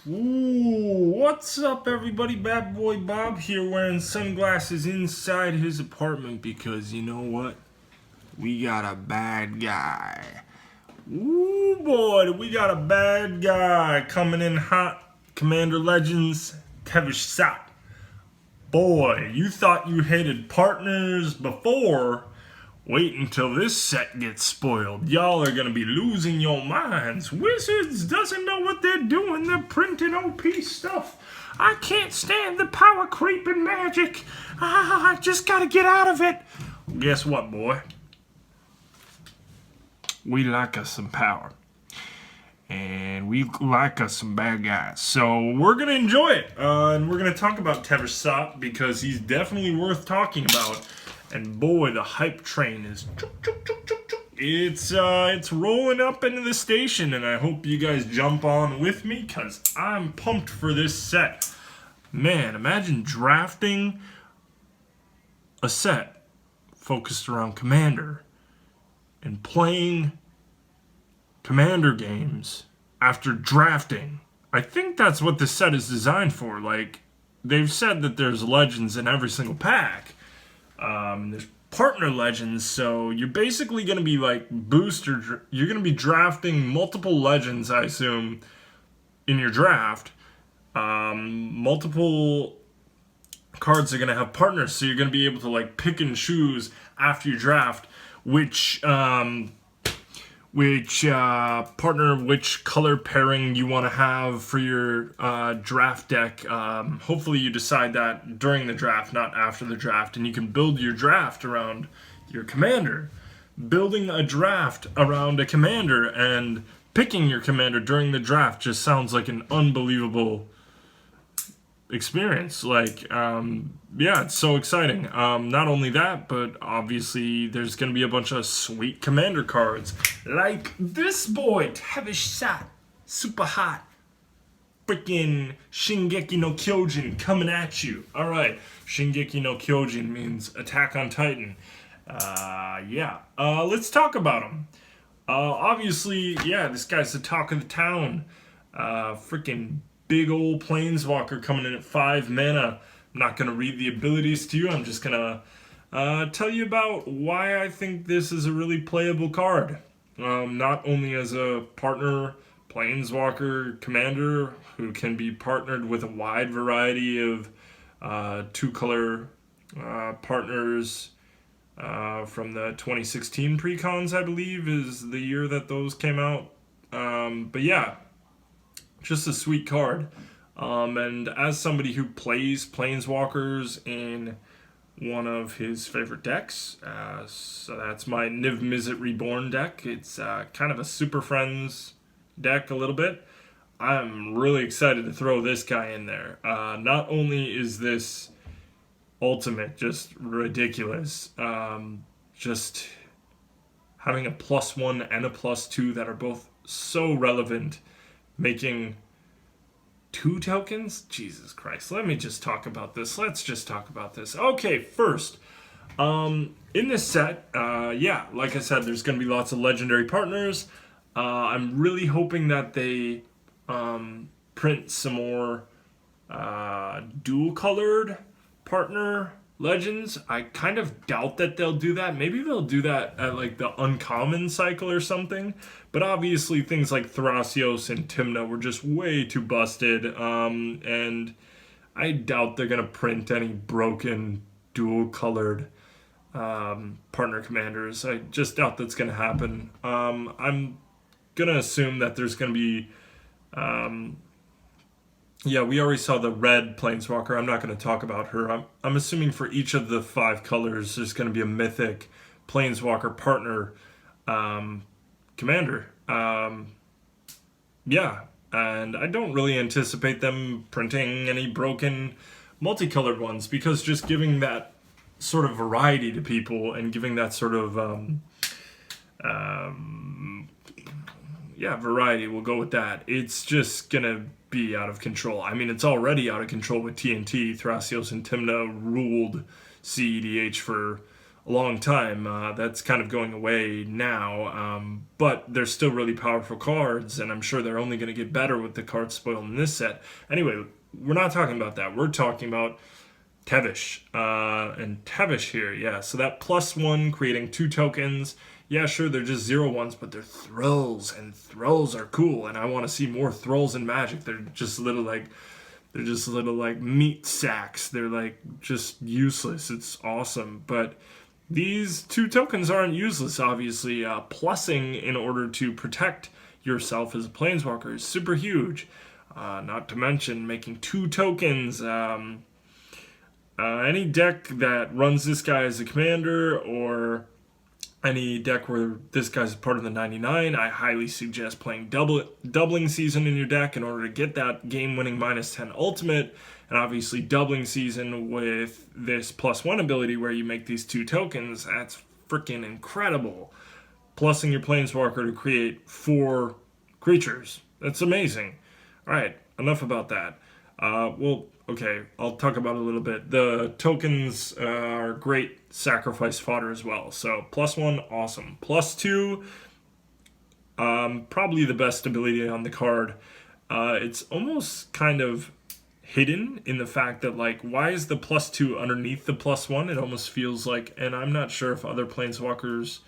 Ooh, what's up, everybody? Bad Boy Bob here wearing sunglasses inside his apartment because you know what? We got a bad guy. Ooh, boy, we got a bad guy coming in hot. Commander Legends, Tevesh Szat. Boy, you thought you hated partners before. Wait until this set gets spoiled. Y'all are gonna be losing your minds. Wizards doesn't know what they're doing. They're printing OP stuff. I can't stand the power creep and magic. I just gotta get out of it. Well, guess what, boy? We like us some power. And we like us some bad guys. So we're going to enjoy it. And we're going to talk about Tevesh Szat because he's definitely worth talking about. And boy, the hype train is... It's rolling up into the station. And I hope you guys jump on with me because I'm pumped for this set. Man, imagine drafting a set focused around Commander and playing Commander games after drafting. I think that's what this set is designed for. Like, they've said that there's legends in every single pack. There's partner legends, so you're basically going to be like you're going to be drafting multiple legends, I assume, in your draft. Multiple cards are going to have partners, so you're going to be able to like pick and choose after you draft which partner, which color pairing you want to have for your draft deck. Hopefully you decide that during the draft, not after the draft, and you can build your draft around your commander. Building a draft around a commander and picking your commander during the draft just sounds like an unbelievable experience. Like, yeah, it's so exciting. Not only that, but obviously there's going to be a bunch of sweet commander cards. Like this boy, Tevesh Szat. Super hot. Freaking Shingeki no Kyojin coming at you. Alright, Shingeki no Kyojin means Attack on Titan. Yeah. Let's talk about him. Obviously, yeah, this guy's the talk of the town. Freaking big old planeswalker coming in at 5 mana. I'm not going to read the abilities to you. I'm just going to tell you about why I think this is a really playable card. Not only as a partner planeswalker commander who can be partnered with a wide variety of 2-color partners from the 2016 precons, I believe, is the year that those came out. But yeah, just a sweet card. And as somebody who plays planeswalkers in one of his favorite decks, so that's my Niv Mizzet Reborn deck. It's kind of a Super Friends deck a little bit. I'm really excited to throw this guy in there. Not only is this ultimate just ridiculous, just having a +1 and a +2 that are both so relevant, making 2 tokens? Jesus Christ. Let me just talk about this. Let's just talk about this. Okay, first, in this set, yeah, like I said, there's going to be lots of legendary partners. I'm really hoping that they print some more dual-colored partner legends. I kind of doubt that they'll do that. Maybe they'll do that at like the uncommon cycle or something. But obviously things like Thrasios and Tymna were just way too busted. And I doubt they're going to print any broken dual-colored partner commanders. I just doubt that's going to happen. I'm going to assume that there's going to be... yeah, we already saw the red planeswalker. I'm not going to talk about her. I'm assuming for each of the 5 colors, there's going to be a mythic planeswalker partner commander. Yeah, and I don't really anticipate them printing any broken multicolored ones because just giving that sort of variety to people and giving that sort of yeah, variety, we'll go with that. It's just gonna be out of control. I mean, it's already out of control with TNT. Thrasios and Tymna ruled CEDH for a long time. That's kind of going away now. but they're still really powerful cards, and I'm sure they're only going to get better with the cards spoiled in this set. Anyway, we're not talking about that. We're talking about Tevesh. And Tevesh here, yeah. So that +1, creating 2 tokens. Yeah, sure, they're just 0/1s, but they're thrills, and thrills are cool, and I want to see more thrills in Magic. They're just little like meat sacks. They're like just useless. It's awesome, but these 2 tokens aren't useless, obviously. Plussing in order to protect yourself as a Planeswalker is super huge. Not to mention making 2 tokens. Any deck that runs this guy as a commander, or any deck where this guy's part of the 99, I highly suggest playing doubling season in your deck in order to get that game-winning -10 ultimate, and obviously doubling season with this +1 ability where you make these 2 tokens. That's freaking incredible. Plussing your Planeswalker to create 4 creatures. That's amazing. Alright, enough about that. Okay, I'll talk about it a little bit. The tokens are great sacrifice fodder as well. So +1, awesome. +2, probably the best ability on the card. It's almost kind of hidden in the fact that, like, why is the +2 underneath the +1? It almost feels like, and I'm not sure if other Planeswalkers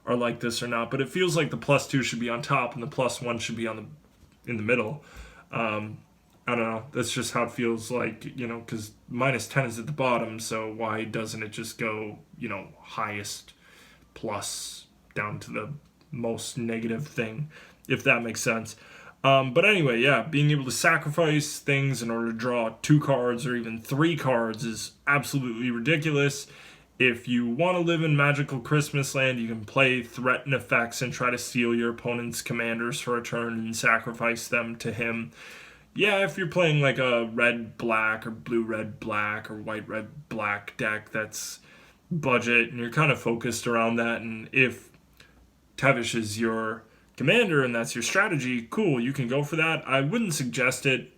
are like this or not, but it feels like the +2 should be on top and the +1 should be in the middle. I don't know. That's just how it feels like, because -10 is at the bottom, so why doesn't it just go, highest plus down to the most negative thing, if that makes sense. But anyway, yeah, being able to sacrifice things in order to draw 2 cards or even 3 cards is absolutely ridiculous. If you want to live in Magical Christmas Land, you can play threaten effects and try to steal your opponent's commanders for a turn and sacrifice them to him. Yeah, if you're playing like a red-black or blue-red-black or white-red-black deck that's budget and you're kind of focused around that, and if Tevesh is your commander and that's your strategy, cool, you can go for that. I wouldn't suggest it.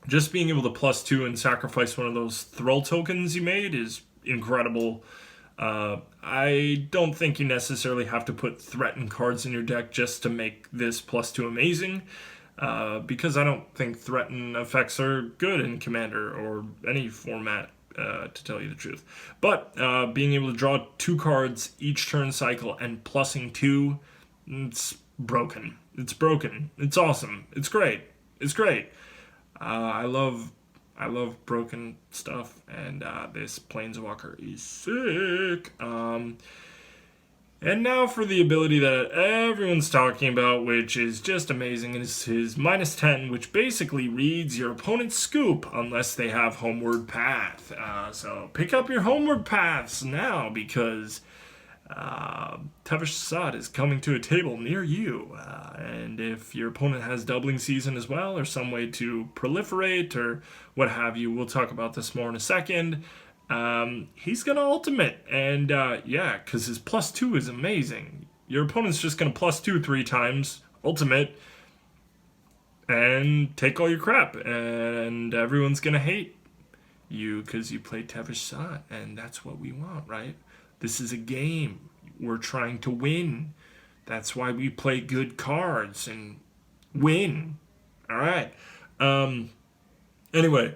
Just being able to +2 and sacrifice one of those Thrill tokens you made is incredible. I don't think you necessarily have to put threaten cards in your deck just to make this +2 amazing. Because I don't think threaten effects are good in Commander or any format, to tell you the truth. But being able to draw 2 cards each turn cycle and plussing 2, it's broken. It's broken. It's awesome. It's great. It's great. I love broken stuff, and this Planeswalker is sick. And now for the ability that everyone's talking about, which is just amazing, is his -10, which basically reads your opponent's scoop unless they have Homeward Path. So pick up your Homeward Paths now, because Tevesh Szat is coming to a table near you. And if your opponent has doubling season as well, or some way to proliferate, or what have you, we'll talk about this more in a second. He's gonna ultimate, and yeah, because his +2 is amazing. Your opponent's just gonna +2 3 times, ultimate, and take all your crap, and everyone's gonna hate you because you play Tevesh Szat, and that's what we want, right? This is a game. We're trying to win. That's why we play good cards and win. All right. Anyway.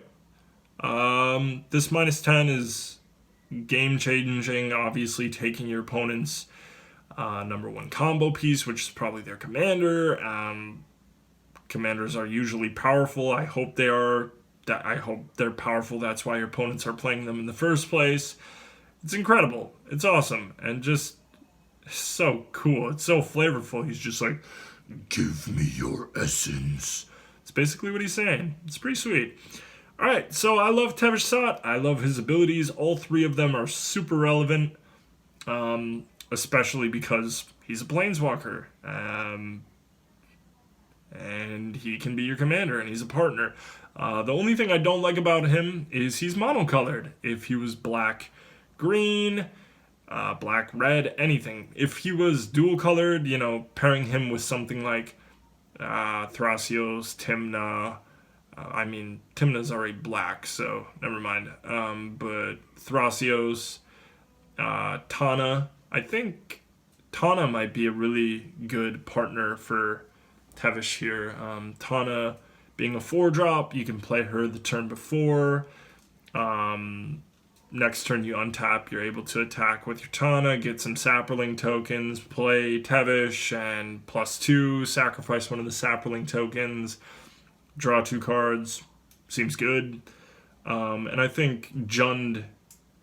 This -10 is game-changing, obviously taking your opponent's #1 combo piece, which is probably their commander. Commanders are usually powerful. I hope they are. I hope they're powerful. That's why your opponents are playing them in the first place. It's incredible. It's awesome. And just so cool. It's so flavorful. He's just like, give me your essence. It's basically what he's saying. It's pretty sweet. Alright, so I love Tevesh Szat. I love his abilities. All 3 of them are super relevant, especially because he's a Planeswalker. And he can be your commander, and he's a partner. The only thing I don't like about him is he's monocolored. If he was black-green, black-red, anything. If he was dual-colored, pairing him with something like Thrasios, Tymna... Tymna's already black, so never mind. But Thrasios, Tana, I think Tana might be a really good partner for Tevesh here. Tana being a 4-drop, you can play her the turn before. Next turn you untap, you're able to attack with your Tana, get some Saproling tokens, play Tevesh, and +2, sacrifice one of the Saproling tokens, draw 2 cards. Seems good. And I think Jund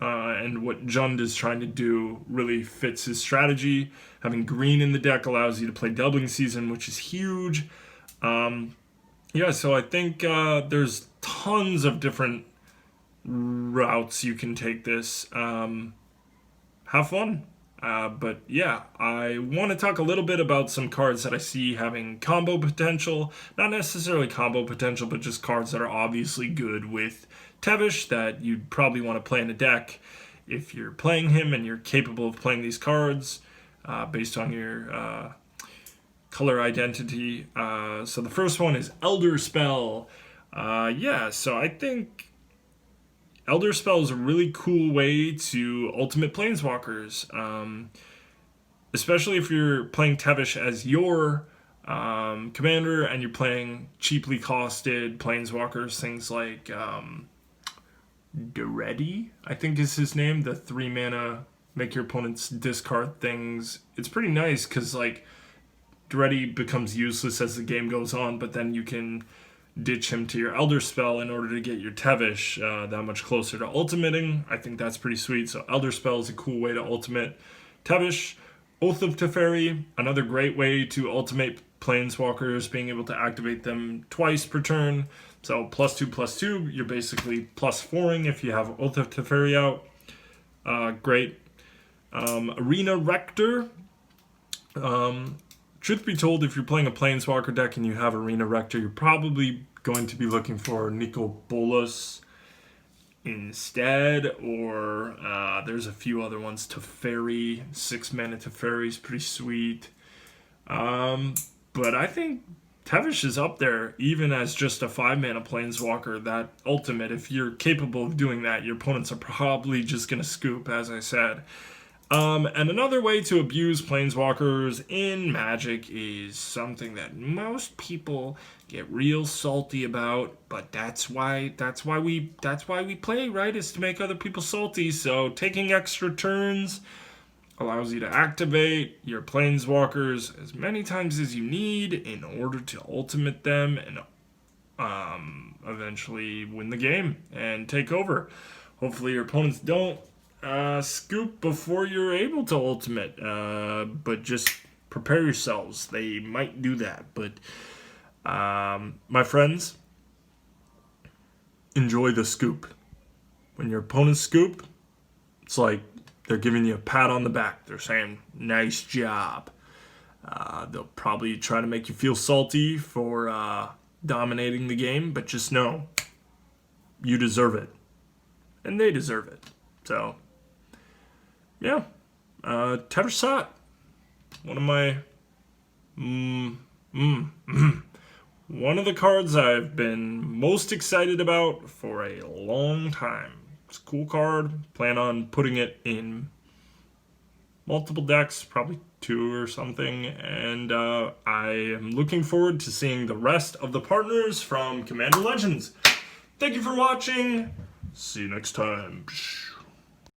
and what Jund is trying to do really fits his strategy. Having green in the deck allows you to play Doubling Season, which is huge. Yeah, so I think there's tons of different routes you can take this. Have fun. But yeah, I want to talk a little bit about some cards that I see having combo potential. Not necessarily combo potential, but just cards that are obviously good with Tevesh that you'd probably want to play in a deck if you're playing him and you're capable of playing these cards based on your color identity. So the first one is Elder Spell. Yeah, so I think Elder Spell is a really cool way to ultimate Planeswalkers, especially if you're playing Tevesh as your commander and you're playing cheaply costed Planeswalkers, things like Duretti, I think is his name, the 3-mana make your opponents discard things. It's pretty nice because like Duretti becomes useless as the game goes on, but then you can ditch him to your Elder Spell in order to get your Tevesh that much closer to ultimating. I think that's pretty sweet. So Elder Spell is a cool way to ultimate Tevesh. Oath of Teferi, another great way to ultimate Planeswalkers, being able to activate them twice per turn. So +2/+2, you're basically +4ing if you have Oath of Teferi out. Great. Arena Rector. Truth be told, if you're playing a Planeswalker deck and you have Arena Rector, you're probably going to be looking for Nico Bolas instead, or there's a few other ones. Teferi, 6-mana Teferi is pretty sweet. But I think Tevesh is up there, even as just a 5-mana Planeswalker. That ultimate, if you're capable of doing that, your opponents are probably just going to scoop, as I said. And another way to abuse Planeswalkers in Magic is something that most people get real salty about, but that's why we play, right? Is to make other people salty. So taking extra turns allows you to activate your Planeswalkers as many times as you need in order to ultimate them and eventually win the game and take over. Hopefully your opponents don't scoop before you're able to ultimate, but just prepare yourselves. They might do that, but my friends, enjoy the scoop. When your opponents scoop, it's like they're giving you a pat on the back. They're saying, nice job. They'll probably try to make you feel salty for dominating the game, but just know you deserve it. And they deserve it. So, yeah. Tevesh Szat. One of my... one of the cards I've been most excited about for a long time. It's a cool card. Plan on putting it in multiple decks, probably 2 or something. And I am looking forward to seeing the rest of the partners from Commander Legends. Thank you for watching. See you next time.